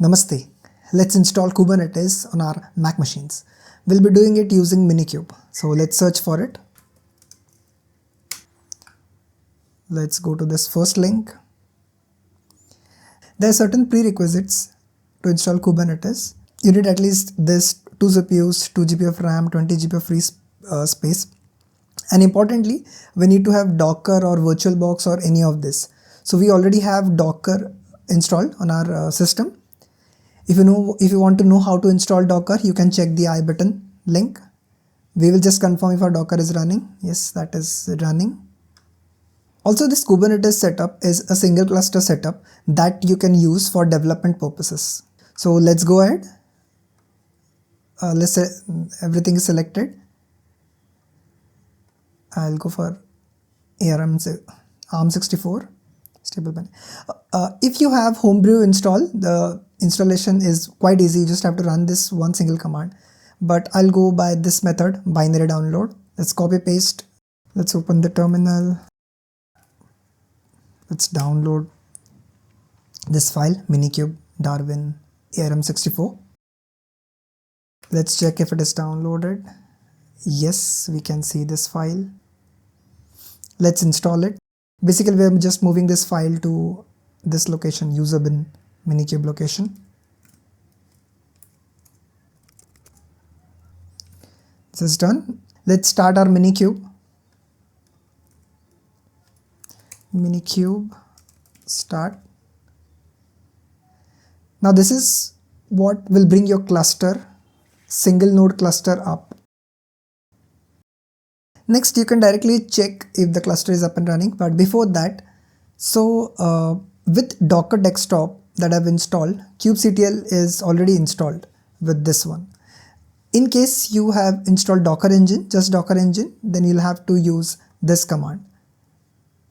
Namaste. Let's install Kubernetes on our Mac machines. We'll be doing it using Minikube. So let's search for it. Let's go to this first link. There are certain prerequisites to install Kubernetes. You need at least this 2 CPUs, 2 GB of RAM, 20 GB of free space. And importantly, we need to have Docker or VirtualBox or any of this. So we already have Docker installed on our system. If you want to know how to install Docker, you can check the I button link. We will just confirm if our Docker is running. Yes, that is running. Also, this Kubernetes setup is a single cluster setup that you can use for development purposes. So let's go ahead. Let's say everything is selected. I'll go for ARM64 stable bin. If you have Homebrew installed, the installation is quite easy. You just have to run this one single command. But I'll go by this method, binary download. Let's copy paste. Let's open the terminal. Let's download this file, Minikube Darwin ARM64. Let's check if it is downloaded. Yes, we can see this file. Let's install it. Basically, we're just moving this file to this location, user bin Minikube location. This is done. Let's start our Minikube. Minikube start. Now this is what will bring your cluster, single node cluster up. Next, you can directly check if the cluster is up and running. But before that, with Docker desktop that I've installed, kubectl is already installed with this one. In case you have installed Docker engine, just Docker engine, then you'll have to use this command,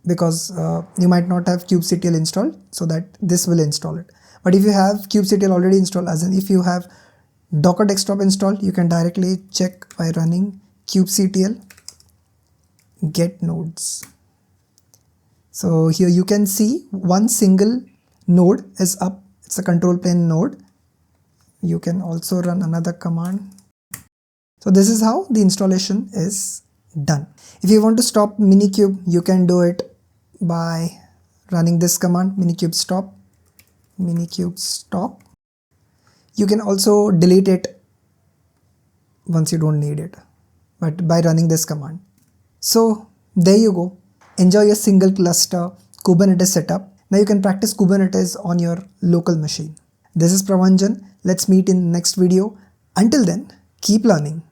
because you might not have kubectl installed, so that this will install it. But if you have kubectl already installed, as in if you have Docker desktop installed, you can directly check by running kubectl get nodes. So here you can see one single node is up. It's a control plane node. You can also run another command. So this is how the installation is done. If you want to stop Minikube, you can do it by running this command, Minikube stop. Minikube stop. You can also delete it once you don't need it, but by running this command. So there you go. Enjoy your single cluster Kubernetes setup. Now you can practice Kubernetes on your local machine. This is Pravanjan. Let's meet in the next video. Until then, keep learning.